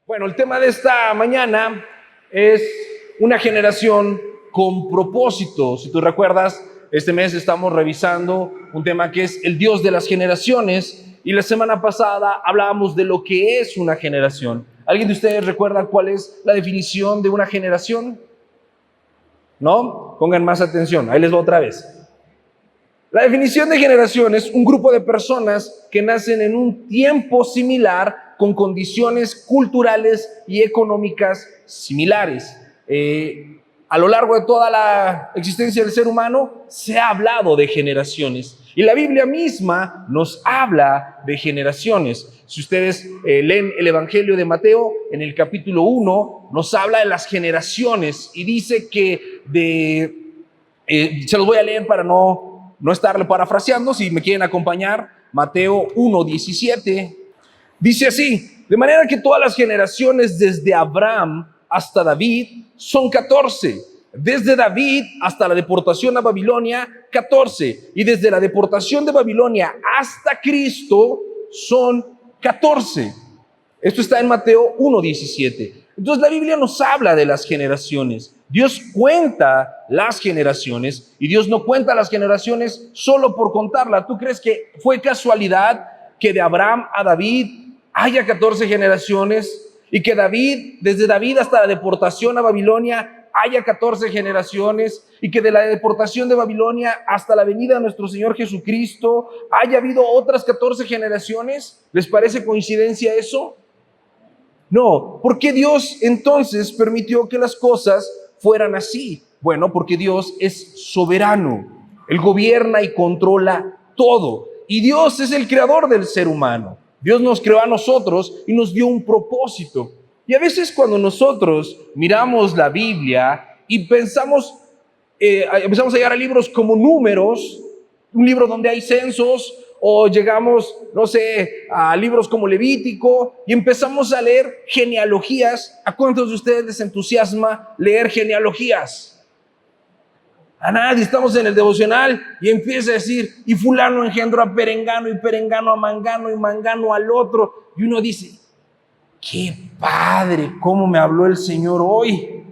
Bueno, el tema de esta mañana es una generación con propósito. Si tú recuerdas, este mes estamos revisando un tema que es el Dios de las generaciones y la semana pasada hablábamos de lo que es una generación. ¿Alguien de ustedes recuerda cuál es la definición de una generación? ¿No? Pongan más atención, ahí les va otra vez. La definición de generación es un grupo de personas que nacen en un tiempo similar con condiciones culturales y económicas similares. A lo largo de toda la existencia del ser humano se ha hablado de generaciones y la Biblia misma nos habla de generaciones. Si ustedes leen el Evangelio de Mateo, en el capítulo 1 nos habla de las generaciones y dice que se los voy a leer para no estarle parafraseando. Si me quieren acompañar, Mateo 1:17 dice así: de manera que todas las generaciones desde Abraham hasta David son 14, desde David hasta la deportación a Babilonia 14, y desde la deportación de Babilonia hasta Cristo son 14. Esto está en Mateo 1:17. Entonces la Biblia nos habla de las generaciones. Dios cuenta las generaciones y Dios no cuenta las generaciones solo por contarla. ¿Tú crees que fue casualidad que de Abraham a David haya 14 generaciones y que desde David hasta la deportación a Babilonia haya 14 generaciones y que de la deportación de Babilonia hasta la venida de nuestro Señor Jesucristo haya habido otras 14 generaciones? ¿Les parece coincidencia eso? No. ¿Por qué Dios entonces permitió que las cosas fueran así? Bueno, porque Dios es soberano. Él gobierna y controla todo. Y Dios es el creador del ser humano. Dios nos creó a nosotros y nos dio un propósito. Y a veces cuando nosotros miramos la Biblia y empezamos a llegar a libros como Números, un libro donde hay censos, o llegamos, no sé, a libros como Levítico y empezamos a leer genealogías. ¿A cuántos de ustedes les entusiasma leer genealogías? A nadie. Estamos en el devocional y empieza a decir, y fulano engendró a perengano, y perengano a mangano, y mangano al otro, y uno dice, qué padre, cómo me habló el Señor hoy.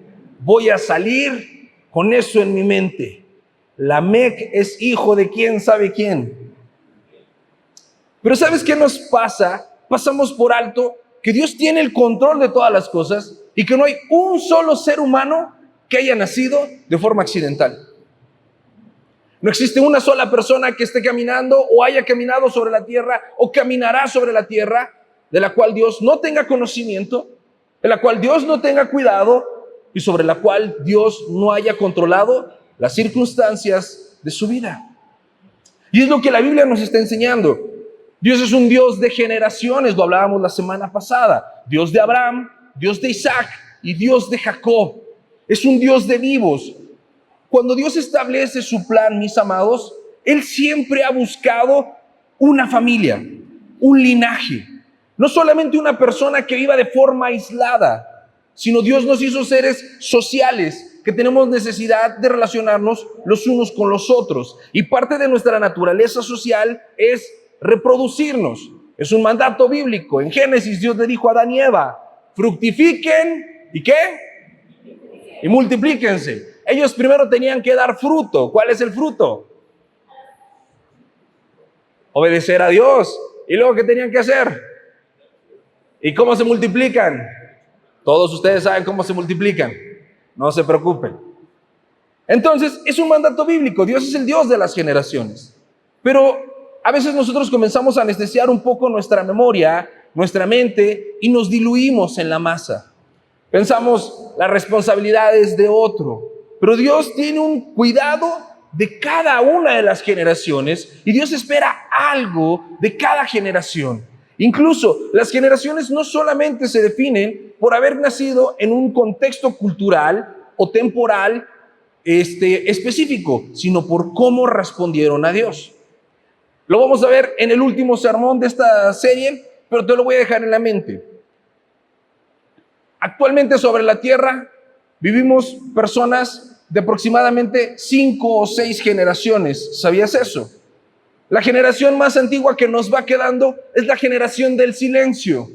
Voy a salir con eso en mi mente. Lamec es hijo de quién sabe quién. Pero ¿sabes qué nos pasa? Pasamos por alto que Dios tiene el control de todas las cosas y que no hay un solo ser humano que haya nacido de forma accidental. No existe una sola persona que esté caminando o haya caminado sobre la tierra o caminará sobre la tierra de la cual Dios no tenga conocimiento, de la cual Dios no tenga cuidado y sobre la cual Dios no haya controlado las circunstancias de su vida. Y es lo que la Biblia nos está enseñando. Dios es un Dios de generaciones, lo hablábamos la semana pasada. Dios de Abraham, Dios de Isaac y Dios de Jacob. Es un Dios de vivos. Cuando Dios establece su plan, mis amados, Él siempre ha buscado una familia, un linaje. No solamente una persona que viva de forma aislada, sino Dios nos hizo seres sociales, que tenemos necesidad de relacionarnos los unos con los otros. Y parte de nuestra naturaleza social es reproducirnos. Es un mandato bíblico. En Génesis Dios le dijo a Adán y Eva, fructifiquen, ¿y qué? Y multiplíquense. Ellos primero tenían que dar fruto. ¿Cuál es el fruto? Obedecer a Dios. ¿Y luego qué tenían que hacer? ¿Y cómo se multiplican? Todos ustedes saben cómo se multiplican. No se preocupen. Entonces, es un mandato bíblico. Dios es el Dios de las generaciones. Pero a veces nosotros comenzamos a anestesiar un poco nuestra memoria, nuestra mente, y nos diluimos en la masa. Pensamos las responsabilidades de otro. Pero Dios tiene un cuidado de cada una de las generaciones y Dios espera algo de cada generación. Incluso las generaciones no solamente se definen por haber nacido en un contexto cultural o temporal específico, sino por cómo respondieron a Dios. Lo vamos a ver en el último sermón de esta serie, pero te lo voy a dejar en la mente. Actualmente sobre la tierra vivimos personas de aproximadamente 5 o 6 generaciones. ¿Sabías eso? La generación más antigua que nos va quedando es la generación del silencio.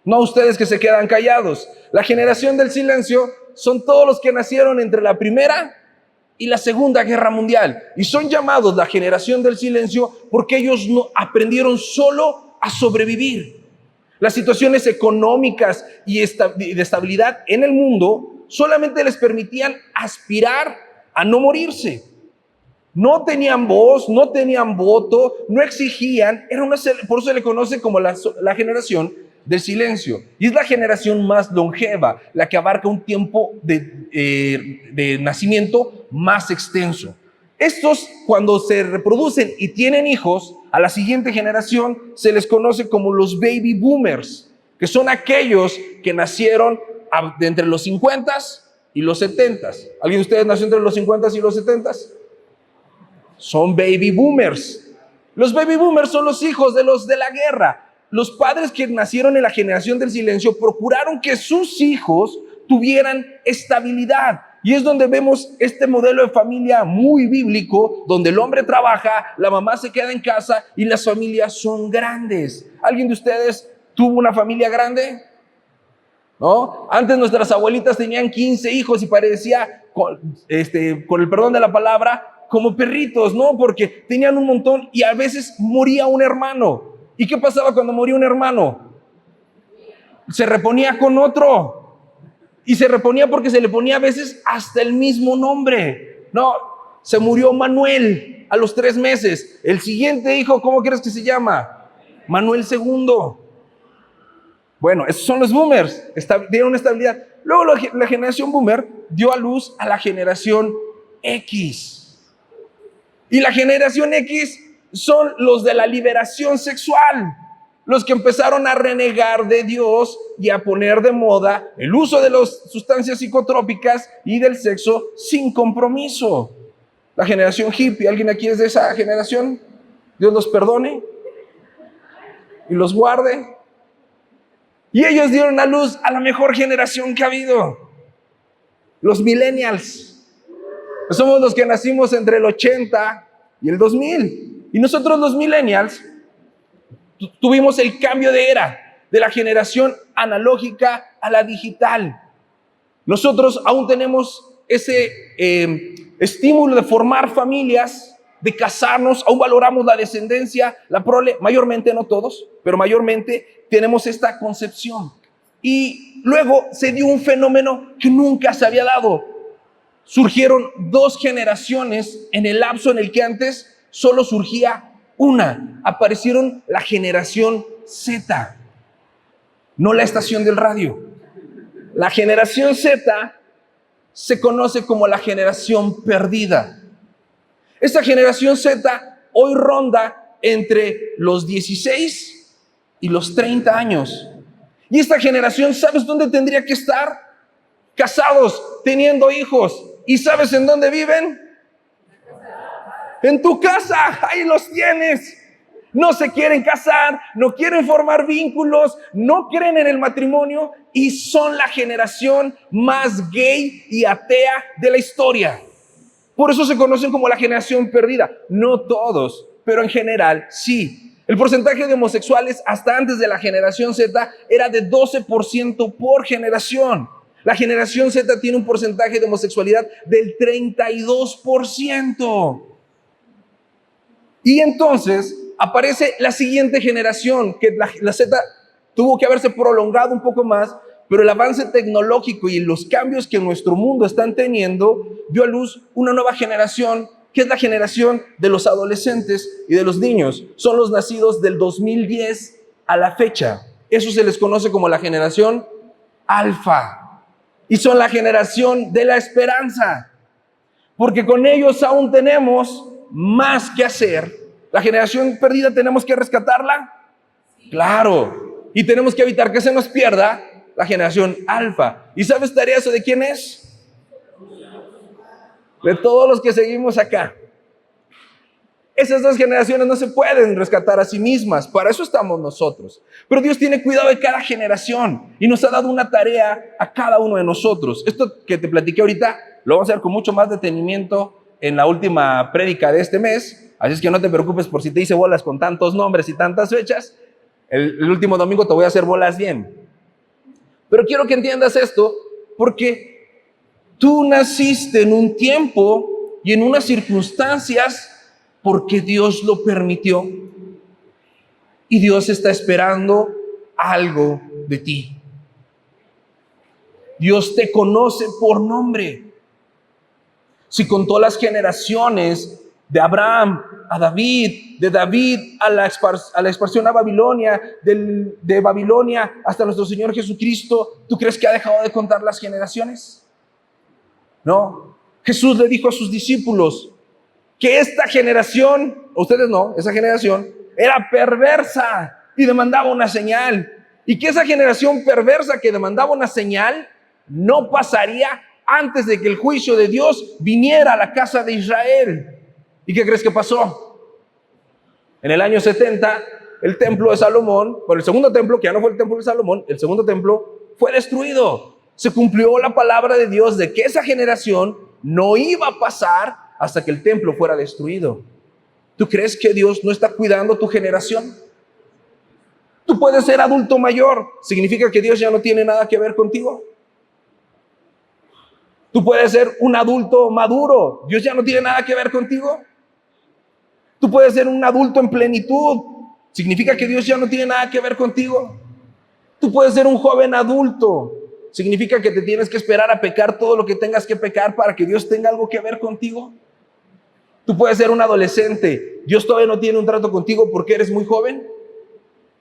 No ustedes que se quedan callados. La generación del silencio son todos los que nacieron entre la Primera y la Segunda Guerra Mundial. Y son llamados la generación del silencio porque ellos no aprendieron solo a sobrevivir. Las situaciones económicas y de estabilidad en el mundo solamente les permitían aspirar a no morirse. No tenían voz, no tenían voto, no exigían. Por eso se le conoce como la generación del silencio. Y es la generación más longeva, la que abarca un tiempo de nacimiento más extenso. Estos, cuando se reproducen y tienen hijos, a la siguiente generación se les conoce como los baby boomers, que son aquellos que nacieron de entre los 50s y los 70s. ¿Alguien de ustedes nació entre los 50s y los 70s? Son baby boomers. Los baby boomers son los hijos de los de la guerra. Los padres que nacieron en la generación del silencio procuraron que sus hijos tuvieran estabilidad. Y es donde vemos este modelo de familia muy bíblico, donde el hombre trabaja, la mamá se queda en casa y las familias son grandes. ¿Alguien de ustedes tuvo una familia grande? ¿No? Antes nuestras abuelitas tenían 15 hijos y parecía, con el perdón de la palabra, como perritos, ¿no? Porque tenían un montón y a veces moría un hermano. ¿Y qué pasaba cuando moría un hermano? Se reponía con otro. Y se reponía porque se le ponía a veces hasta el mismo nombre. No, se murió Manuel a los 3 meses. El siguiente hijo, ¿cómo crees que se llama? Manuel II. Bueno, esos son los boomers. Dieron estabilidad. Luego la generación boomer dio a luz a la generación X. Y la generación X son los de la liberación sexual, los que empezaron a renegar de Dios y a poner de moda el uso de las sustancias psicotrópicas y del sexo sin compromiso. La generación hippie, ¿alguien aquí es de esa generación? Dios los perdone y los guarde. Y ellos dieron a luz a la mejor generación que ha habido, los millennials. Somos los que nacimos entre el 80 y el 2000. Y nosotros los millennials tuvimos el cambio de era, de la generación analógica a la digital. Nosotros aún tenemos ese estímulo de formar familias, de casarnos, aún valoramos la descendencia, la prole, mayormente, no todos, pero mayormente tenemos esta concepción. Y luego se dio un fenómeno que nunca se había dado. Surgieron 2 generaciones en el lapso en el que antes solo surgía una. Aparecieron la generación Z, no la estación del radio. La generación Z se conoce como la generación perdida. Esta generación Z hoy ronda entre los 16 y los 30 años. Y esta generación, ¿sabes dónde tendría que estar? Casados, teniendo hijos. ¿Y sabes en dónde viven? En tu casa, ahí los tienes. No se quieren casar, no quieren formar vínculos, no creen en el matrimonio y son la generación más gay y atea de la historia. Por eso se conocen como la generación perdida. No todos, pero en general sí. El porcentaje de homosexuales hasta antes de la generación Z era de 12% por generación. La generación Z tiene un porcentaje de homosexualidad del 32%. Y entonces aparece la siguiente generación, que la Z tuvo que haberse prolongado un poco más, pero el avance tecnológico y los cambios que nuestro mundo están teniendo dio a luz una nueva generación, que es la generación de los adolescentes y de los niños. Son los nacidos del 2010 a la fecha. Eso se les conoce como la generación alfa. Y son la generación de la esperanza, porque con ellos aún tenemos más que hacer. La generación perdida, ¿tenemos que rescatarla? Claro. Y tenemos que evitar que se nos pierda la generación alfa. ¿Y sabes tarea eso de quién es? De todos los que seguimos acá. Esas 2 generaciones no se pueden rescatar a sí mismas, para eso estamos nosotros. Pero Dios tiene cuidado de cada generación y nos ha dado una tarea a cada uno de nosotros. Esto que te platiqué ahorita lo vamos a hacer con mucho más detenimiento en la última prédica de este mes, así es que no te preocupes por si te hice bolas con tantos nombres y tantas fechas. El último domingo te voy a hacer bolas bien. Pero quiero que entiendas esto porque tú naciste en un tiempo y en unas circunstancias porque Dios lo permitió. Y Dios está esperando algo de ti. Dios te conoce por nombre. Si contó las generaciones de Abraham a David, de David a la expansión a Babilonia, de Babilonia hasta nuestro Señor Jesucristo, ¿tú crees que ha dejado de contar las generaciones? No. Jesús le dijo a sus discípulos que esta generación, ustedes no, esa generación era perversa y demandaba una señal. Y que esa generación perversa que demandaba una señal no pasaría antes de que el juicio de Dios viniera a la casa de Israel. ¿Y qué crees que pasó? En el año 70, el templo de Salomón, el segundo templo, que ya no fue el templo de Salomón, el segundo templo fue destruido. Se cumplió la palabra de Dios de que esa generación no iba a pasar hasta que el templo fuera destruido. ¿Tú crees que Dios no está cuidando tu generación? Tú puedes ser adulto mayor, ¿significa que Dios ya no tiene nada que ver contigo? Tú puedes ser un adulto maduro, ¿Dios ya no tiene nada que ver contigo? Tú puedes ser un adulto en plenitud, ¿significa que Dios ya no tiene nada que ver contigo? Tú puedes ser un joven adulto, ¿significa que te tienes que esperar a pecar todo lo que tengas que pecar para que Dios tenga algo que ver contigo? Tú puedes ser un adolescente, ¿Dios todavía no tiene un trato contigo porque eres muy joven?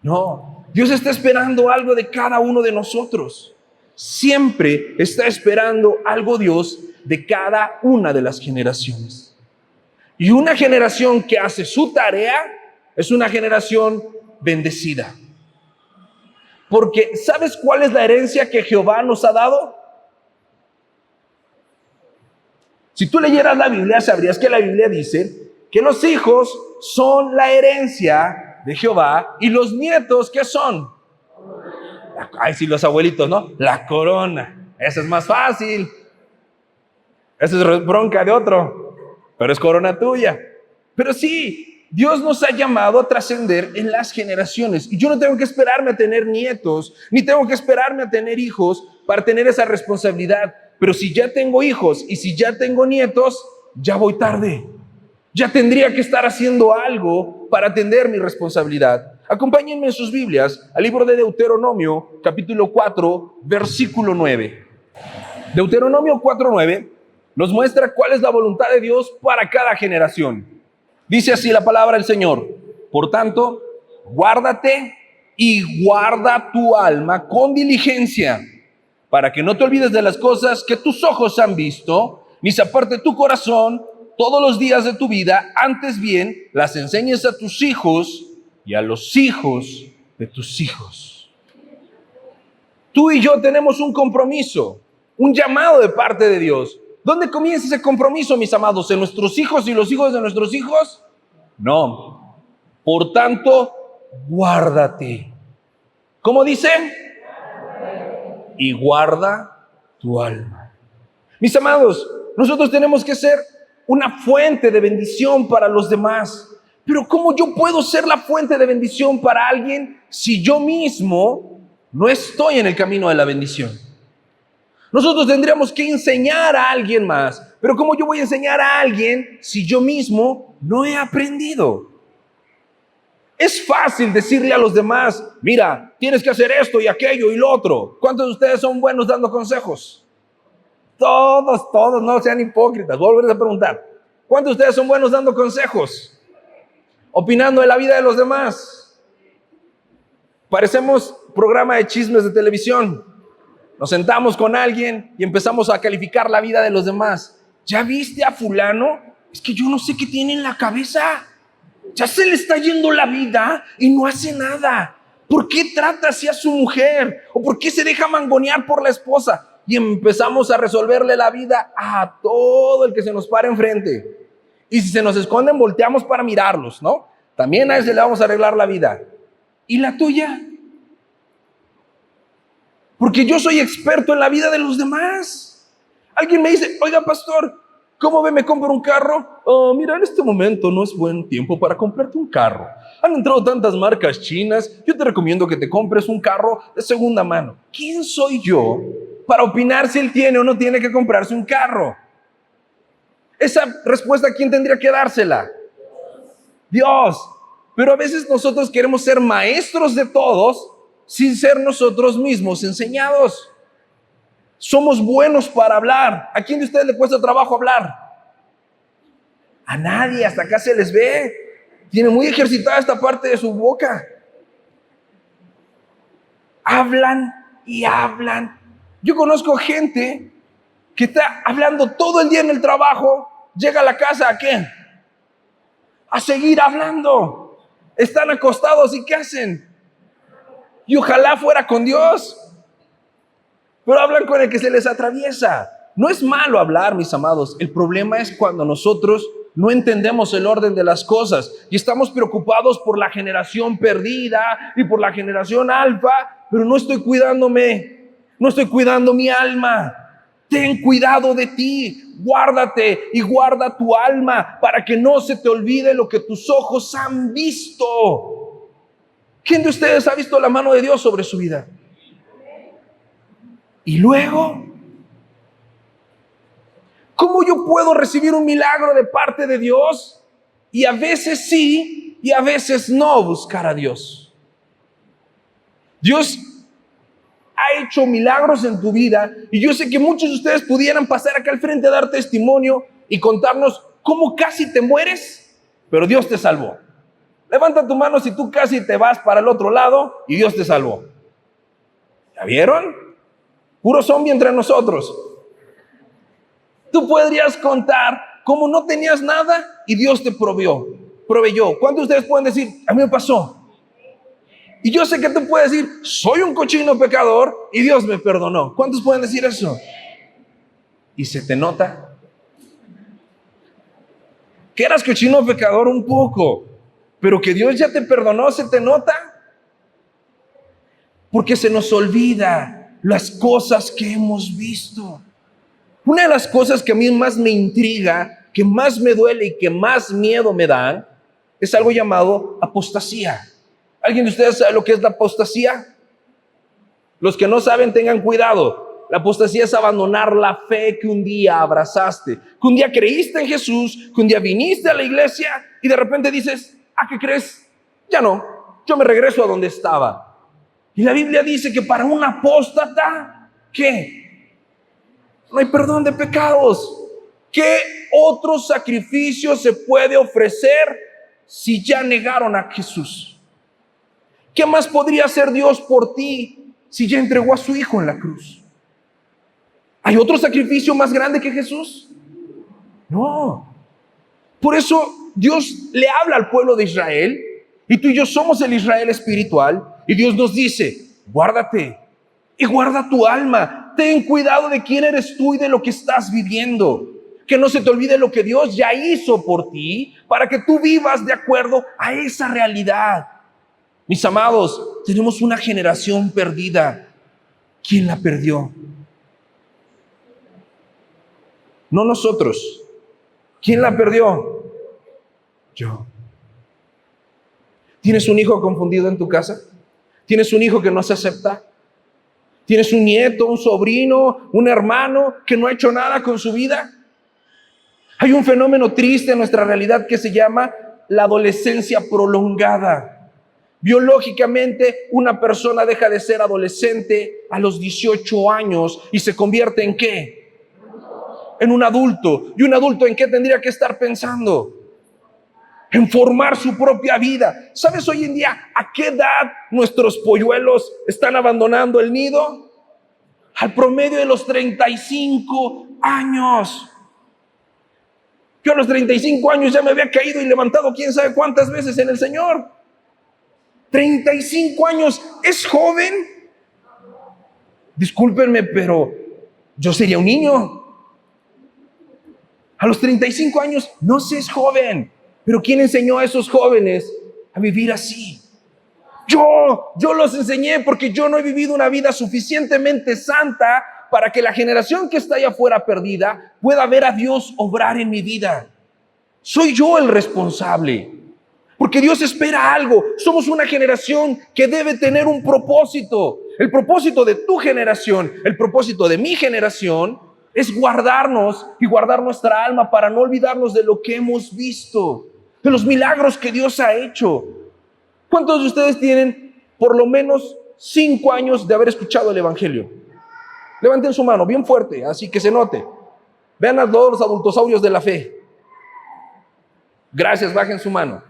No, Dios está esperando algo de cada uno de nosotros. Siempre está esperando algo Dios de cada una de las generaciones. Y una generación que hace su tarea es una generación bendecida. Porque ¿sabes cuál es la herencia que Jehová nos ha dado? Si tú leyeras la Biblia, sabrías que la Biblia dice que los hijos son la herencia de Jehová y los nietos, ¿qué son? Ay, sí, los abuelitos, ¿no? La corona. Esa es más fácil. Esa es bronca de otro, pero es corona tuya. Pero sí, Dios nos ha llamado a trascender en las generaciones. Y yo no tengo que esperarme a tener nietos, ni tengo que esperarme a tener hijos para tener esa responsabilidad. Pero si ya tengo hijos y si ya tengo nietos, ya voy tarde. Ya tendría que estar haciendo algo para atender mi responsabilidad. Acompáñenme en sus Biblias al libro de Deuteronomio, capítulo 4, versículo 9. Deuteronomio 4:9 nos muestra cuál es la voluntad de Dios para cada generación. Dice así la palabra del Señor: por tanto, guárdate y guarda tu alma con diligencia, para que no te olvides de las cosas que tus ojos han visto, ni se aparte tu corazón todos los días de tu vida, antes bien las enseñes a tus hijos y a los hijos de tus hijos. Tú y yo tenemos un compromiso, un llamado de parte de Dios. ¿Dónde comienza ese compromiso, mis amados? ¿En nuestros hijos y los hijos de nuestros hijos? No. Por tanto, guárdate. ¿Cómo dice? Y guarda tu alma. Mis amados, nosotros tenemos que ser una fuente de bendición para los demás. Pero ¿cómo yo puedo ser la fuente de bendición para alguien si yo mismo no estoy en el camino de la bendición? Nosotros tendríamos que enseñar a alguien más. Pero ¿cómo yo voy a enseñar a alguien si yo mismo no he aprendido? Es fácil decirle a los demás: mira, tienes que hacer esto y aquello y lo otro. ¿Cuántos de ustedes son buenos dando consejos? Todos, no sean hipócritas. Voy a volver a preguntar: ¿cuántos de ustedes son buenos dando consejos? Opinando de la vida de los demás. Parecemos programa de chismes de televisión. Nos sentamos con alguien y empezamos a calificar la vida de los demás. ¿Ya viste a fulano? Es que yo no sé qué tiene en la cabeza. Ya se le está yendo la vida y no hace nada. ¿Por qué trata así a su mujer? ¿O por qué se deja mangonear por la esposa? Y empezamos a resolverle la vida a todo el que se nos para enfrente. Y si se nos esconden, volteamos para mirarlos, ¿no? También a ese le vamos a arreglar la vida. ¿Y la tuya? Porque yo soy experto en la vida de los demás. Alguien me dice: oiga, pastor, ¿Cómo ve? ¿Me compro un carro? Oh, mira, en este momento no es buen tiempo para comprarte un carro. Han entrado tantas marcas chinas. Yo te recomiendo que te compres un carro de segunda mano. ¿Quién soy yo para opinar si él tiene o no tiene que comprarse un carro? Esa respuesta, ¿quién tendría que dársela? Dios. Pero a veces nosotros queremos ser maestros de todos sin ser nosotros mismos enseñados. Somos buenos para hablar. ¿A quién de ustedes le cuesta trabajo hablar? A nadie, hasta acá se les ve. Tiene muy ejercitada esta parte de su boca. Hablan y hablan. Yo conozco gente que está hablando todo el día en el trabajo, llega a la casa, ¿a qué? A seguir hablando. Están acostados y ¿qué hacen? Y ojalá fuera con Dios. Pero hablan con el que se les atraviesa. No es malo hablar, mis amados. El problema es cuando nosotros no entendemos el orden de las cosas y estamos preocupados por la generación perdida y por la generación alfa, pero no estoy cuidándome, no estoy cuidando mi alma. Ten cuidado de ti, guárdate y guarda tu alma para que no se te olvide lo que tus ojos han visto. ¿Quién de ustedes ha visto la mano de Dios sobre su vida? Y luego, ¿cómo yo puedo recibir un milagro de parte de Dios? Y a veces sí, y a veces no buscar a Dios. Dios ha hecho milagros en tu vida y yo sé que muchos de ustedes pudieran pasar acá al frente a dar testimonio y contarnos cómo casi te mueres, pero Dios te salvó. Levanta tu mano si tú casi te vas para el otro lado y Dios te salvó. ¿Ya vieron? Puro zombie entre nosotros. Tú podrías contar cómo no tenías nada y Dios te proveyó. ¿Cuántos de ustedes pueden decir, a mí me pasó? Y yo sé que tú puedes decir, soy un cochino pecador y Dios me perdonó. ¿Cuántos pueden decir eso? ¿Y se te nota? Que eras cochino pecador un poco, pero que Dios ya te perdonó, ¿se te nota? Porque se nos olvida las cosas que hemos visto. Una de las cosas que a mí más me intriga, que más me duele y que más miedo me dan, es algo llamado apostasía. ¿Alguien de ustedes sabe lo que es la apostasía? Los que no saben, tengan cuidado. La apostasía es abandonar la fe que un día abrazaste, que un día creíste en Jesús, que un día viniste a la iglesia y de repente dices, ¿qué crees? Ya no, yo me regreso a donde estaba. Y la Biblia dice que para un apóstata, ¿qué? No hay perdón de pecados. ¿Qué otro sacrificio se puede ofrecer si ya negaron a Jesús? ¿Qué más podría hacer Dios por ti si ya entregó a su Hijo en la cruz? ¿Hay otro sacrificio más grande que Jesús? No. Por eso Dios le habla al pueblo de Israel, y tú y yo somos el Israel espiritual, y Dios nos dice, guárdate y guarda tu alma. Ten cuidado de quién eres tú y de lo que estás viviendo. Que no se te olvide lo que Dios ya hizo por ti para que tú vivas de acuerdo a esa realidad. Mis amados, tenemos una generación perdida. ¿Quién la perdió? No nosotros. ¿Quién la perdió? Yo. ¿Tienes un hijo confundido en tu casa? ¿Tienes un hijo que no se acepta? ¿Tienes un nieto, un sobrino, un hermano que no ha hecho nada con su vida? Hay un fenómeno triste en nuestra realidad que se llama la adolescencia prolongada. Biológicamente, una persona deja de ser adolescente a los 18 años y se convierte ¿en qué? En un adulto. ¿Y un adulto en qué tendría que estar pensando? En formar su propia vida. ¿Sabes hoy en día a qué edad nuestros polluelos están abandonando el nido? Al promedio de los 35 años. Yo a los 35 años ya me había caído y levantado quién sabe cuántas veces en el Señor. 35 años, ¿es joven? Discúlpenme, pero yo sería un niño. A los 35 años no se es joven. Pero ¿quién enseñó a esos jóvenes a vivir así? Yo los enseñé porque yo no he vivido una vida suficientemente santa para que la generación que está allá afuera perdida pueda ver a Dios obrar en mi vida. Soy yo el responsable, porque Dios espera algo. Somos una generación que debe tener un propósito. El propósito de tu generación, el propósito de mi generación, es guardarnos y guardar nuestra alma para no olvidarnos de lo que hemos visto, de los milagros que Dios ha hecho. ¿Cuántos de ustedes tienen por lo menos 5 años de haber escuchado el Evangelio? Levanten su mano bien fuerte, así que se note. Vean a todos los adultosaurios de la fe. Gracias, bajen su mano.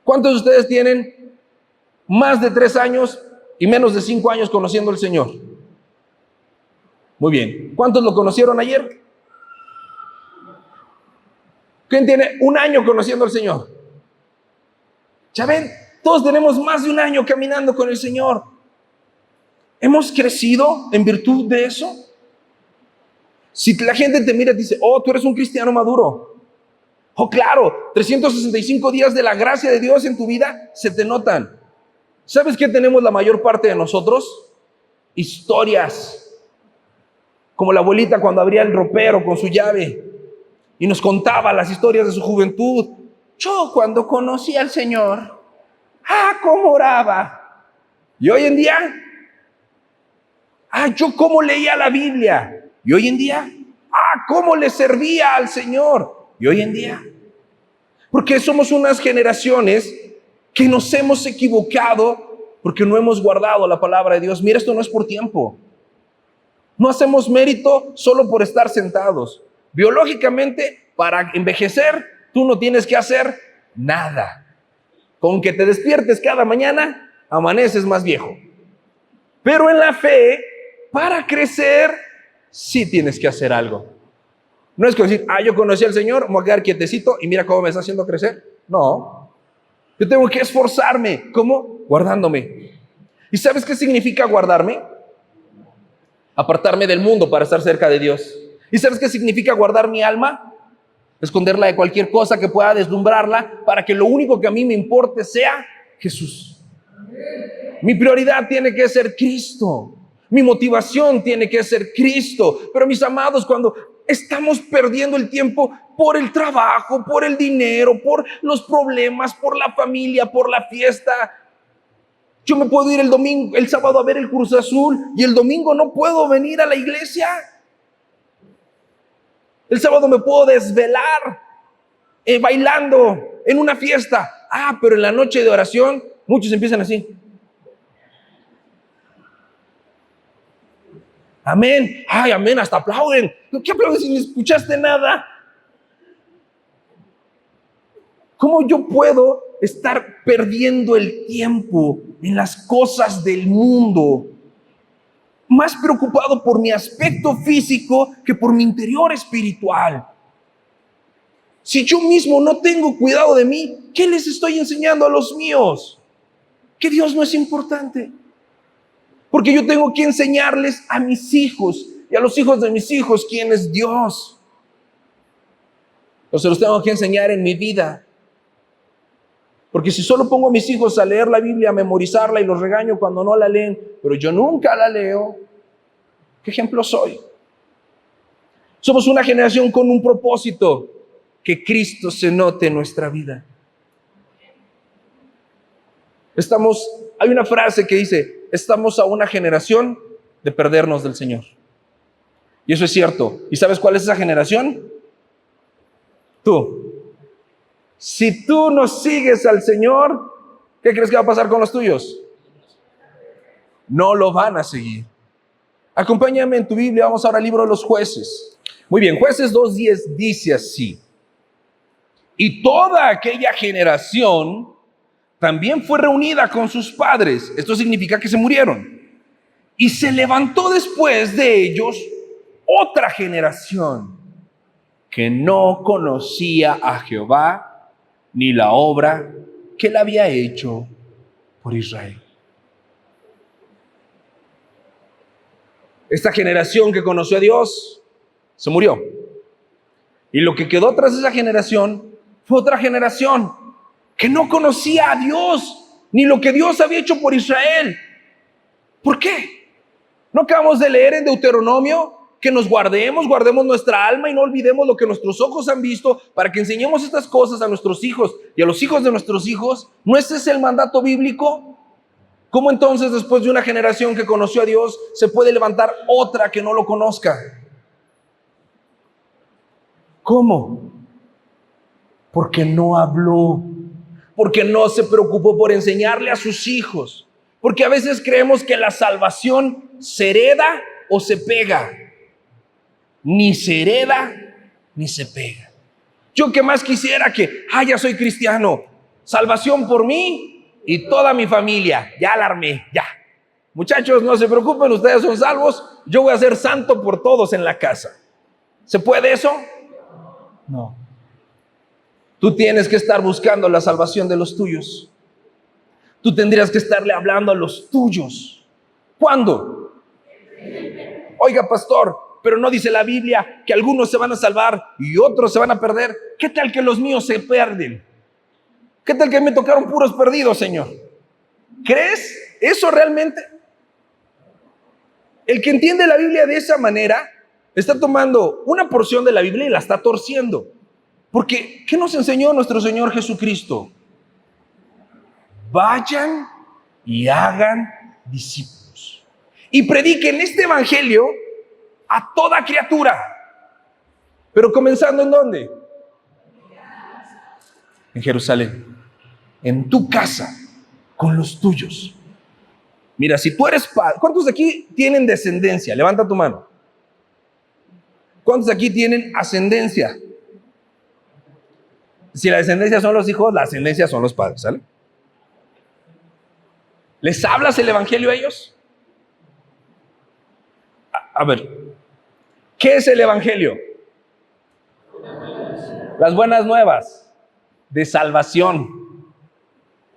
¿Cuántos de ustedes tienen más de 3 años y menos de 5 años conociendo al Señor? Muy bien. ¿Cuántos lo conocieron ayer? ¿Quién tiene 1 año conociendo al Señor? Ya ven, todos tenemos más de 1 año caminando con el Señor. ¿Hemos crecido en virtud de eso? Si la gente te mira y te dice, oh, tú eres un cristiano maduro. Oh, claro, 365 días de la gracia de Dios en tu vida se te notan. ¿Sabes qué tenemos la mayor parte de nosotros? Historias. Como la abuelita cuando abría el ropero con su llave y nos contaba las historias de su juventud. Yo cuando conocí al Señor, cómo oraba. Y hoy en día, yo cómo leía la Biblia. Y hoy en día, cómo le servía al Señor. Y hoy en día, porque somos unas generaciones que nos hemos equivocado porque no hemos guardado la palabra de Dios. Mira, esto no es por tiempo. No hacemos mérito solo por estar sentados. Biológicamente, para envejecer, tú no tienes que hacer nada. Con que te despiertes cada mañana, amaneces más viejo. Pero en la fe, para crecer, sí tienes que hacer algo. No es que decir, yo conocí al Señor, me voy a quedar quietecito y mira cómo me está haciendo crecer. No. Yo tengo que esforzarme. ¿Cómo? Guardándome. ¿Y sabes qué significa guardarme? Apartarme del mundo para estar cerca de Dios. ¿Y sabes qué significa guardar mi alma? Esconderla de cualquier cosa que pueda deslumbrarla para que lo único que a mí me importe sea Jesús. Mi prioridad tiene que ser Cristo. Mi motivación tiene que ser Cristo. Pero mis amados, cuando estamos perdiendo el tiempo por el trabajo, por el dinero, por los problemas, por la familia, por la fiesta. Yo me puedo ir el sábado a ver el Cruz Azul y el domingo no puedo venir a la iglesia. El sábado me puedo desvelar bailando en una fiesta. Pero en la noche de oración muchos empiezan así. Amén. Amén, hasta aplauden. ¿Qué aplauden si ni escuchaste nada? ¿Cómo yo puedo estar perdiendo el tiempo en las cosas del mundo? Más preocupado por mi aspecto físico que por mi interior espiritual. Si yo mismo no tengo cuidado de mí, ¿qué les estoy enseñando a los míos? Que Dios no es importante. Porque yo tengo que enseñarles a mis hijos y a los hijos de mis hijos quién es Dios. Yo se los tengo que enseñar en mi vida. Porque si solo pongo a mis hijos a leer la Biblia, a memorizarla y los regaño cuando no la leen, pero yo nunca la leo, ¿qué ejemplo soy? Somos una generación con un propósito, que Cristo se note en nuestra vida. Hay una frase que dice, estamos a una generación de perdernos del Señor. Y eso es cierto. ¿Y sabes cuál es esa generación? Tú. Si tú no sigues al Señor, ¿qué crees que va a pasar con los tuyos? No lo van a seguir. Acompáñame en tu Biblia, vamos ahora al libro de los Jueces. Muy bien, Jueces 2:10 dice así. Y toda aquella generación también fue reunida con sus padres. Esto significa que se murieron. Y se levantó después de ellos otra generación que no conocía a Jehová ni la obra que él había hecho por Israel. Esta generación que conoció a Dios se murió. Y lo que quedó tras esa generación fue otra generación que no conocía a Dios ni lo que Dios había hecho por Israel. ¿Por qué? ¿No acabamos de leer en Deuteronomio que nos guardemos nuestra alma y no olvidemos lo que nuestros ojos han visto para que enseñemos estas cosas a nuestros hijos y a los hijos de nuestros hijos? ¿No ese es el mandato bíblico? ¿Cómo entonces, después de una generación que conoció a Dios, se puede levantar otra que no lo conozca? ¿Cómo? Porque no habló, porque no se preocupó por enseñarle a sus hijos, porque a veces creemos que la salvación se hereda o se pega. Ni se hereda ni se pega. Yo que más quisiera que, ya soy cristiano, salvación por mí y toda mi familia, ya la armé, ya. Muchachos, no se preocupen, ustedes son salvos, yo voy a ser santo por todos en la casa. ¿Se puede eso? No. Tú tienes que estar buscando la salvación de los tuyos. Tú tendrías que estarle hablando a los tuyos. ¿Cuándo? Oiga, pastor, pero no dice la Biblia que algunos se van a salvar y otros se van a perder. ¿Qué tal que los míos se pierden? ¿Qué tal que me tocaron puros perdidos, Señor? ¿Crees eso realmente? El que entiende la Biblia de esa manera está tomando una porción de la Biblia y la está torciendo. Porque, ¿qué nos enseñó nuestro Señor Jesucristo? Vayan y hagan discípulos. Y prediquen este evangelio a toda criatura. Pero comenzando ¿en dónde? En Jerusalén. En tu casa, con los tuyos. Mira, si tú eres padre, ¿cuántos de aquí tienen descendencia? Levanta tu mano. ¿Cuántos de aquí tienen ascendencia? Si la descendencia son los hijos, la ascendencia son los padres, ¿sale? ¿Les hablas el evangelio a ellos? A ver, ¿qué es el evangelio? Las buenas nuevas de salvación.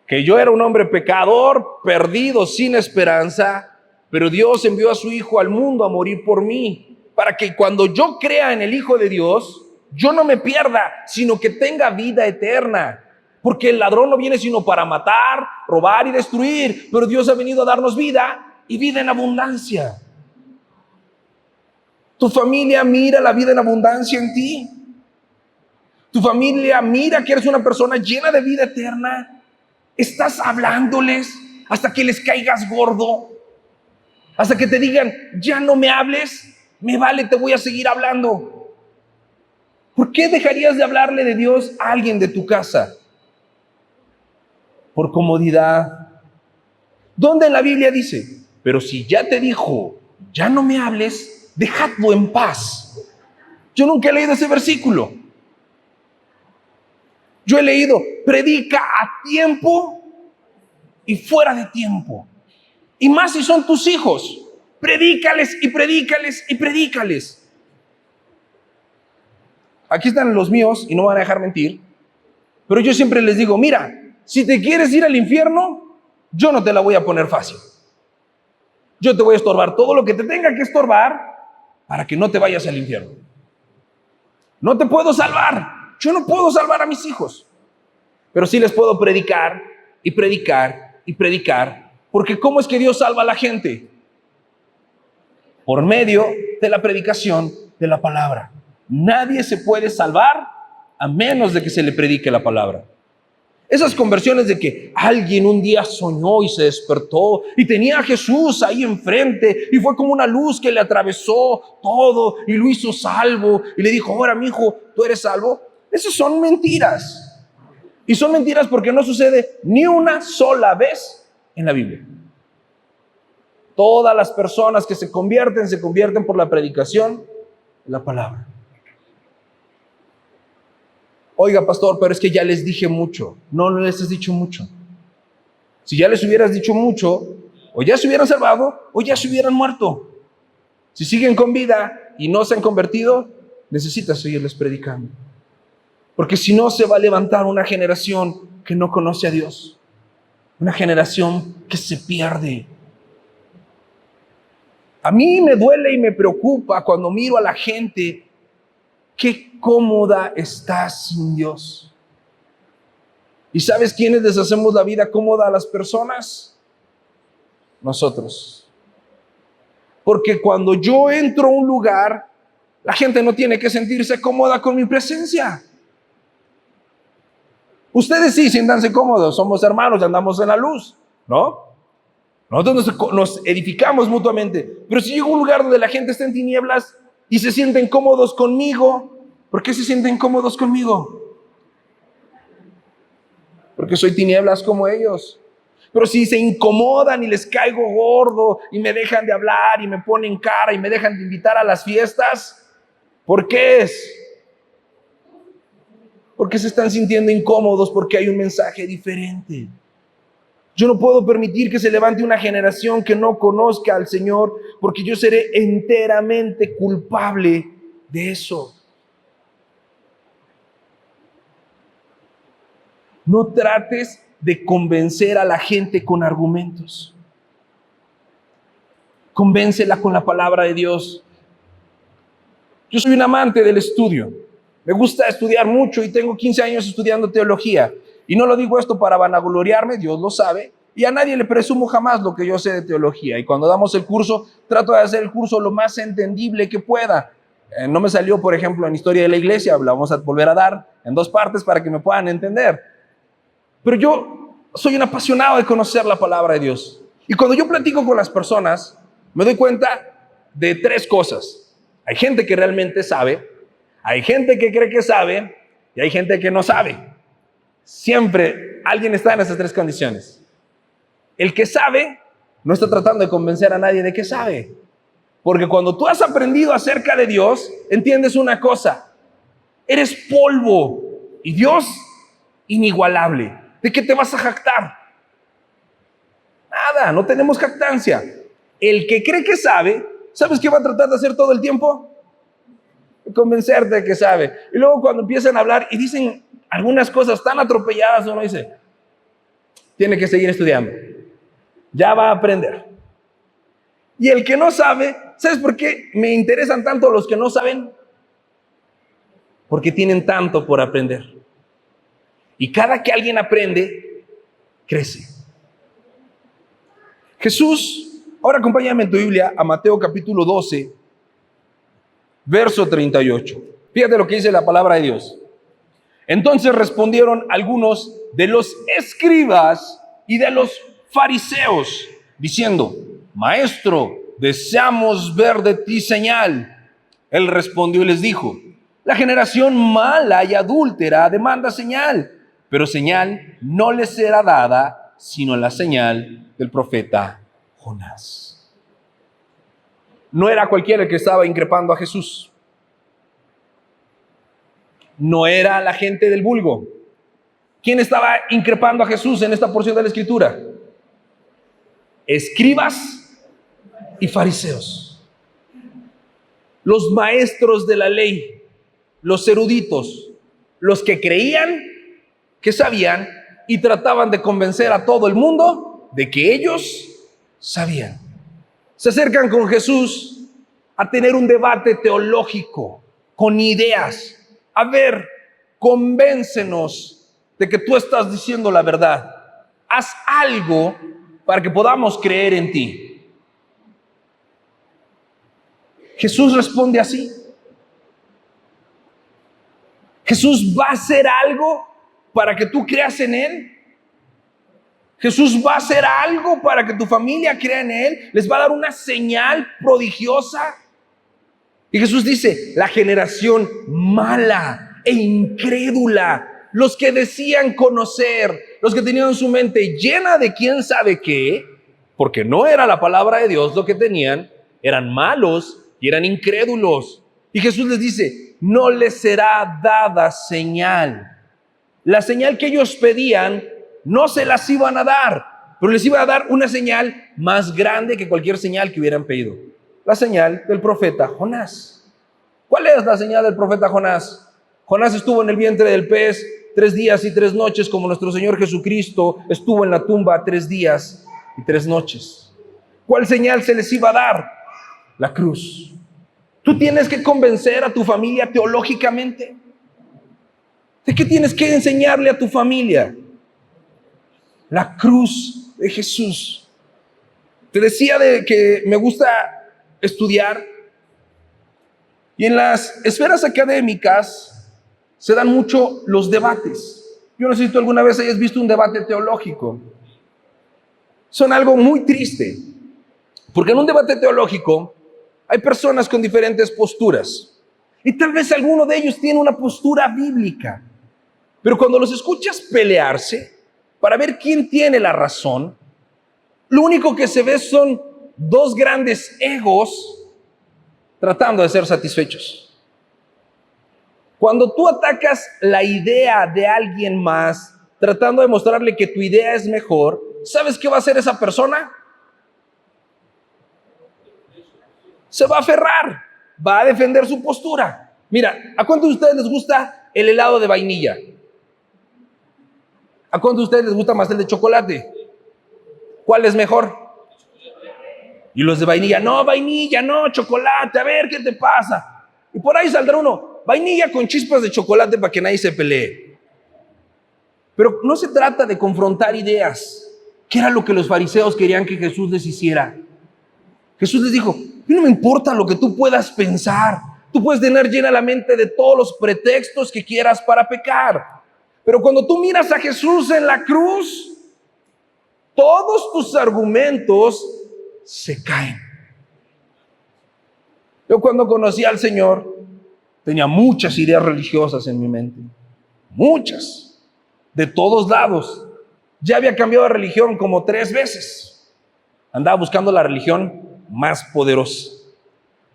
Que yo era un hombre pecador, perdido, sin esperanza, pero Dios envió a su Hijo al mundo a morir por mí, para que cuando yo crea en el Hijo de Dios, yo no me pierda, sino que tenga vida eterna. Porque el ladrón no viene sino para matar, robar y destruir, pero Dios ha venido a darnos vida y vida en abundancia. Tu familia mira la vida en abundancia en ti. Tu familia mira que eres una persona llena de vida eterna. Estás hablándoles hasta que les caigas gordo, hasta que te digan, ya no me hables, me vale, te voy a seguir hablando. ¿Por qué dejarías de hablarle de Dios a alguien de tu casa? Por comodidad. ¿Dónde en la Biblia dice? Pero si ya te dijo, ya no me hables, dejadlo en paz. Yo nunca he leído ese versículo. Yo he leído, predica a tiempo y fuera de tiempo. Y más si son tus hijos, predícales y predícales y predícales. Aquí están los míos y no me van a dejar mentir, pero yo siempre les digo, mira, si te quieres ir al infierno, yo no te la voy a poner fácil. Yo te voy a estorbar todo lo que te tenga que estorbar para que no te vayas al infierno. No te puedo salvar. Yo no puedo salvar a mis hijos, pero sí les puedo predicar y predicar y predicar, porque ¿cómo es que Dios salva a la gente? Por medio de la predicación de la palabra. Nadie se puede salvar a menos de que se le predique la palabra. Esas conversiones de que alguien un día soñó y se despertó y tenía a Jesús ahí enfrente y fue como una luz que le atravesó todo y lo hizo salvo y le dijo, ahora mi hijo, ¿tú eres salvo? Esas son mentiras. Y son mentiras porque no sucede ni una sola vez en la Biblia. Todas las personas que se convierten por la predicación de la palabra. Oiga, pastor, pero es que ya les dije mucho. No les has dicho mucho. Si ya les hubieras dicho mucho, o ya se hubieran salvado, o ya se hubieran muerto. Si siguen con vida y no se han convertido, necesitas seguirles predicando. Porque si no, se va a levantar una generación que no conoce a Dios. Una generación que se pierde. A mí me duele y me preocupa cuando miro a la gente. Qué cómoda está sin Dios. ¿Y sabes quiénes les hacemos la vida cómoda a las personas? Nosotros. Porque cuando yo entro a un lugar, la gente no tiene que sentirse cómoda con mi presencia. Ustedes sí, siéntanse cómodos, somos hermanos, andamos en la luz, ¿no? Nosotros nos edificamos mutuamente. Pero si llego a un lugar donde la gente está en tinieblas y se sienten cómodos conmigo, ¿por qué se sienten cómodos conmigo? Porque soy tinieblas como ellos. Pero si se incomodan y les caigo gordo y me dejan de hablar y me ponen cara y me dejan de invitar a las fiestas, ¿por qué es? Porque se están sintiendo incómodos, porque hay un mensaje diferente. Yo no puedo permitir que se levante una generación que no conozca al Señor, porque yo seré enteramente culpable de eso. No trates de convencer a la gente con argumentos. Convéncela con la palabra de Dios. Yo soy un amante del estudio. Me gusta estudiar mucho y tengo 15 años estudiando teología. Y no lo digo esto para vanagloriarme, Dios lo sabe. Y a nadie le presumo jamás lo que yo sé de teología. Y cuando damos el curso, trato de hacer el curso lo más entendible que pueda. No me salió, por ejemplo, en Historia de la Iglesia, la vamos a volver a dar en 2 partes para que me puedan entender. Pero yo soy un apasionado de conocer la palabra de Dios. Y cuando yo platico con las personas, me doy cuenta de 3 cosas. Hay gente que realmente sabe, hay gente que cree que sabe y hay gente que no sabe. Siempre alguien está en esas 3 condiciones. El que sabe no está tratando de convencer a nadie de que sabe. Porque cuando tú has aprendido acerca de Dios, entiendes una cosa: eres polvo y Dios inigualable. ¿De qué te vas a jactar? Nada, no tenemos jactancia. El que cree que sabe, ¿sabes qué va a tratar de hacer todo el tiempo? Convencerte de que sabe. Y luego cuando empiezan a hablar y dicen algunas cosas tan atropelladas, uno dice, tiene que seguir estudiando. Ya va a aprender. Y el que no sabe, ¿sabes por qué me interesan tanto los que no saben? Porque tienen tanto por aprender. Y cada que alguien aprende, crece. Jesús, ahora acompáñame en tu Biblia a Mateo capítulo 12, verso 38. Fíjate lo que dice la palabra de Dios. Entonces respondieron algunos de los escribas y de los fariseos, diciendo, Maestro, deseamos ver de ti señal. Él respondió y les dijo, la generación mala y adúltera demanda señal, pero señal no les será dada, sino la señal del profeta Jonás. No era cualquiera el que estaba increpando a Jesús. No era la gente del vulgo. ¿Quién estaba increpando a Jesús en esta porción de la Escritura? Escribas y fariseos. Los maestros de la ley, los eruditos, los que creían que sabían y trataban de convencer a todo el mundo de que ellos sabían. Se acercan con Jesús a tener un debate teológico, con ideas. A ver, convéncenos de que tú estás diciendo la verdad. Haz algo para que podamos creer en ti. Jesús responde así. Jesús va a hacer algo para que tú creas en Él. Jesús va a hacer algo para que tu familia crea en Él. Les va a dar una señal prodigiosa. Y Jesús dice, la generación mala e incrédula, los que decían conocer, los que tenían su mente llena de quién sabe qué, porque no era la palabra de Dios lo que tenían, eran malos y eran incrédulos. Y Jesús les dice, no les será dada señal. La señal que ellos pedían no se las iban a dar, pero les iba a dar una señal más grande que cualquier señal que hubieran pedido. La señal del profeta Jonás. ¿Cuál es la señal del profeta Jonás? Jonás estuvo en el vientre del pez 3 días y 3 noches, como nuestro Señor Jesucristo estuvo en la tumba 3 días y 3 noches. ¿Cuál señal se les iba a dar? La cruz. Tú tienes que convencer a tu familia teológicamente. ¿De qué tienes que enseñarle a tu familia? La cruz de Jesús. Te decía de que me gusta estudiar. Y en las esferas académicas se dan mucho los debates. Yo no sé si tú alguna vez hayas visto un debate teológico. Son algo muy triste, porque en un debate teológico hay personas con diferentes posturas. Y tal vez alguno de ellos tiene una postura bíblica. Pero cuando los escuchas pelearse para ver quién tiene la razón, lo único que se ve son dos grandes egos tratando de ser satisfechos. Cuando tú atacas la idea de alguien más, tratando de mostrarle que tu idea es mejor, ¿sabes qué va a hacer esa persona? Se va a aferrar, va a defender su postura. Mira, ¿a cuántos de ustedes les gusta el helado de vainilla? ¿A cuántos de ustedes les gusta más el de chocolate? ¿Cuál es mejor? Y los de vainilla, no, chocolate, a ver qué te pasa. Y por ahí saldrá uno, vainilla con chispas de chocolate para que nadie se pelee. Pero no se trata de confrontar ideas, que era lo que los fariseos querían que Jesús les hiciera. Jesús les dijo, no me importa lo que tú puedas pensar, tú puedes tener llena la mente de todos los pretextos que quieras para pecar. Pero cuando tú miras a Jesús en la cruz, todos tus argumentos se caen. Yo cuando conocí al Señor, tenía muchas ideas religiosas en mi mente. Muchas. De todos lados. Ya había cambiado de religión como 3 veces. Andaba buscando la religión más poderosa.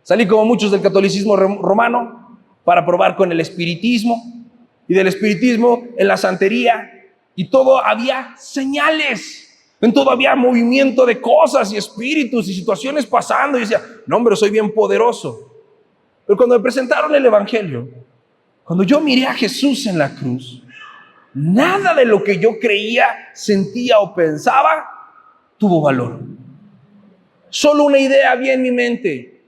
Salí como muchos del catolicismo romano para probar con el espiritismo. Y del espiritismo en la santería. Y todo había señales. En todo había movimiento de cosas y espíritus y situaciones pasando. Y decía, no hombre, soy bien poderoso. Pero cuando me presentaron el evangelio, cuando yo miré a Jesús en la cruz, nada de lo que yo creía, sentía o pensaba tuvo valor. Solo una idea había en mi mente.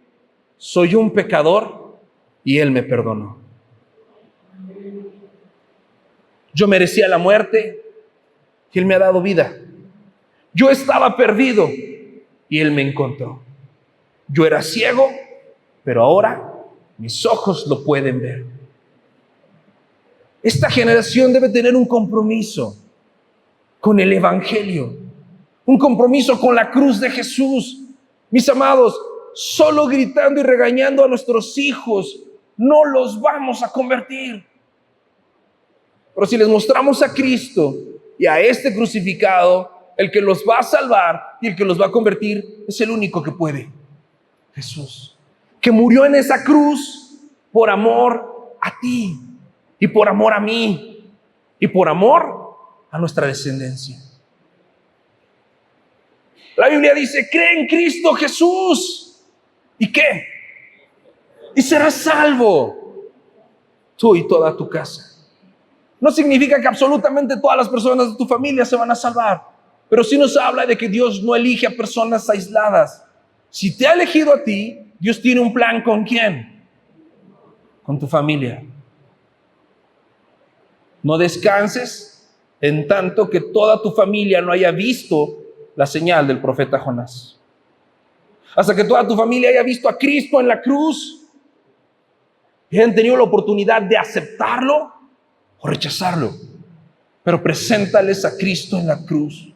Soy un pecador y Él me perdonó. Yo merecía la muerte y Él me ha dado vida. Yo estaba perdido y Él me encontró. Yo era ciego, pero ahora mis ojos lo pueden ver. Esta generación debe tener un compromiso con el evangelio, un compromiso con la cruz de Jesús. Mis amados, solo gritando y regañando a nuestros hijos no los vamos a convertir. Pero si les mostramos a Cristo y a este crucificado, el que los va a salvar y el que los va a convertir es el único que puede. Jesús, que murió en esa cruz por amor a ti y por amor a mí y por amor a nuestra descendencia. La Biblia dice, cree en Cristo Jesús. ¿Y qué? Y serás salvo, tú y toda tu casa. No significa que absolutamente todas las personas de tu familia se van a salvar, pero sí nos habla de que Dios no elige a personas aisladas. Si te ha elegido a ti, Dios tiene un plan. ¿Con quién? Con tu familia. No descanses en tanto que toda tu familia no haya visto la señal del profeta Jonás. Hasta que toda tu familia haya visto a Cristo en la cruz y hayan tenido la oportunidad de aceptarlo o rechazarlo. Pero preséntales a Cristo en la cruz.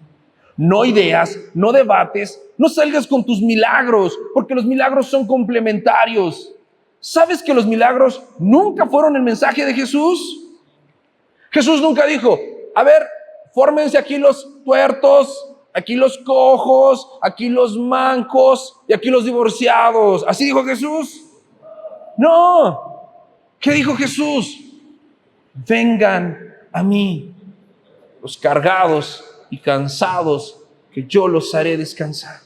No ideas, no debates, no salgas con tus milagros, porque los milagros son complementarios. ¿Sabes que los milagros nunca fueron el mensaje de Jesús? Jesús nunca dijo, a ver, fórmense aquí los tuertos, aquí los cojos, aquí los mancos y aquí los divorciados. ¿Así dijo Jesús? No. ¿Qué dijo Jesús? Vengan a mí, los cargados y cansados, que yo los haré descansar.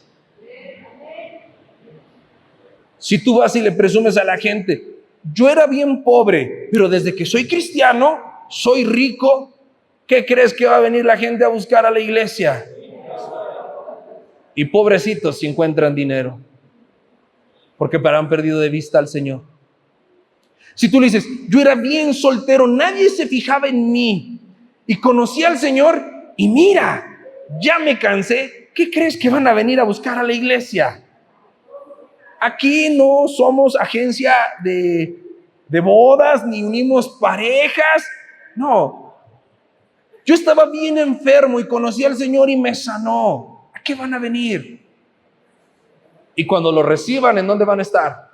Si tú vas y le presumes a la gente, yo era bien pobre, pero desde que soy cristiano, soy rico, ¿qué crees que va a venir la gente a buscar a la iglesia? Y pobrecitos si encuentran dinero, porque han perdido de vista al Señor. Si tú le dices, yo era bien soltero, nadie se fijaba en mí, y conocí al Señor, y mira, ya me cansé, ¿qué crees que van a venir a buscar a la iglesia? aquí no somos agencia de bodas, ni unimos parejas. No. Yo estaba bien enfermo y conocí al Señor y me sanó. ¿A qué van a venir? Y cuando lo reciban, ¿en dónde van a estar?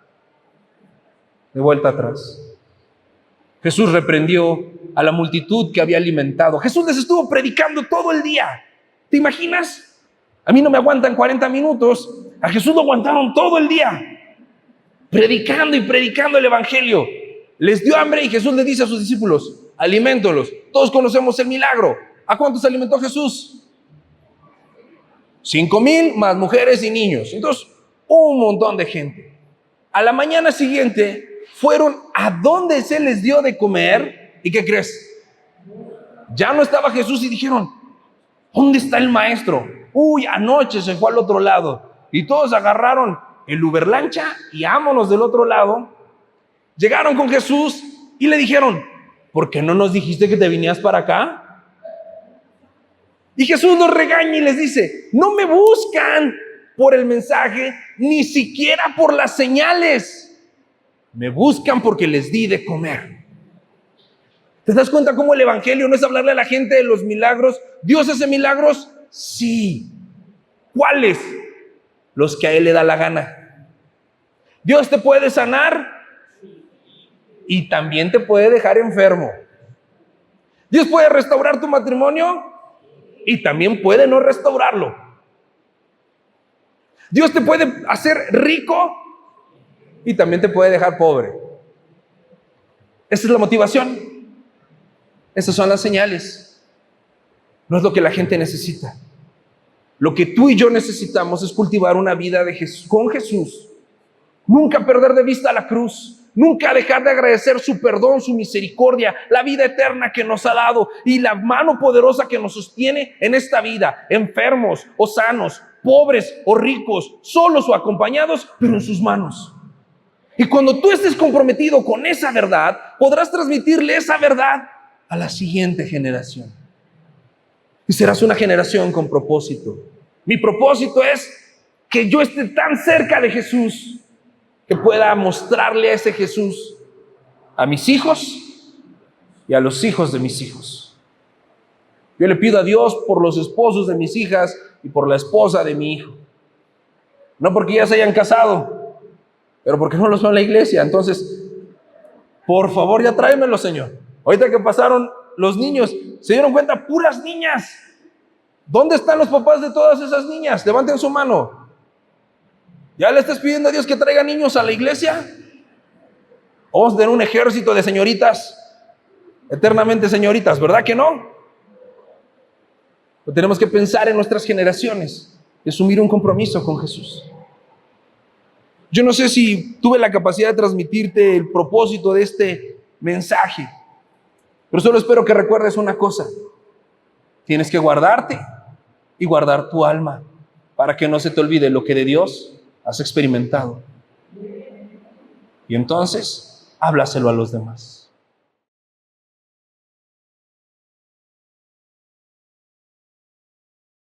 De vuelta atrás. Jesús reprendió a la multitud que había alimentado. Jesús les estuvo predicando todo el día. ¿Te imaginas? A mí no me aguantan 40 minutos. A Jesús lo aguantaron todo el día, predicando y predicando el evangelio. Les dio hambre y Jesús le dice a sus discípulos: aliméntolos. Todos conocemos el milagro. ¿A cuántos alimentó Jesús? 5,000 más mujeres y niños. Entonces, un montón de gente. A la mañana siguiente fueron a donde se les dio de comer. ¿Y qué crees? Ya no estaba Jesús y dijeron: ¿dónde está el maestro? Uy, anoche se fue al otro lado. Y todos agarraron el Uber lancha y vámonos del otro lado. Llegaron con Jesús y le dijeron: ¿por qué no nos dijiste que te vinías para acá? Y Jesús los regaña y les dice: no me buscan por el mensaje, ni siquiera por las señales. Me buscan porque les di de comer. ¿Te das cuenta cómo el evangelio no es hablarle a la gente de los milagros? ¿Dios hace milagros? Sí. ¿Cuáles? Los que a Él le da la gana. Dios te puede sanar y también te puede dejar enfermo. Dios puede restaurar tu matrimonio y también puede no restaurarlo. Dios te puede hacer rico y también te puede dejar pobre. Esa es la motivación. Esas son las señales. No es lo que la gente necesita. Lo que tú y yo necesitamos es cultivar una vida de Jesús, con Jesús. Nunca perder de vista la cruz. Nunca dejar de agradecer su perdón, su misericordia, la vida eterna que nos ha dado y la mano poderosa que nos sostiene en esta vida. Enfermos o sanos, pobres o ricos, solos o acompañados, pero en sus manos. Y cuando tú estés comprometido con esa verdad, podrás transmitirle esa verdad a la siguiente generación. Y serás una generación con propósito. Mi propósito es que yo esté tan cerca de Jesús que pueda mostrarle a ese Jesús a mis hijos y a los hijos de mis hijos. Yo le pido a Dios por los esposos de mis hijas y por la esposa de mi hijo. No porque ya se hayan casado, pero porque no los veo en la iglesia. Entonces, por favor, ya tráemelo, Señor. Ahorita que pasaron los niños, se dieron cuenta, puras niñas. ¿Dónde están los papás de todas esas niñas? Levanten su mano. ¿Ya le estás pidiendo a Dios que traiga niños a la iglesia? Vamos a tener un ejército de señoritas, eternamente señoritas, ¿verdad que no? Pero tenemos que pensar en nuestras generaciones y asumir un compromiso con Jesús. Yo no sé si tuve la capacidad de transmitirte el propósito de este mensaje, pero solo espero que recuerdes una cosa. Tienes que guardarte y guardar tu alma para que no se te olvide lo que de Dios has experimentado. Y entonces, háblaselo a los demás.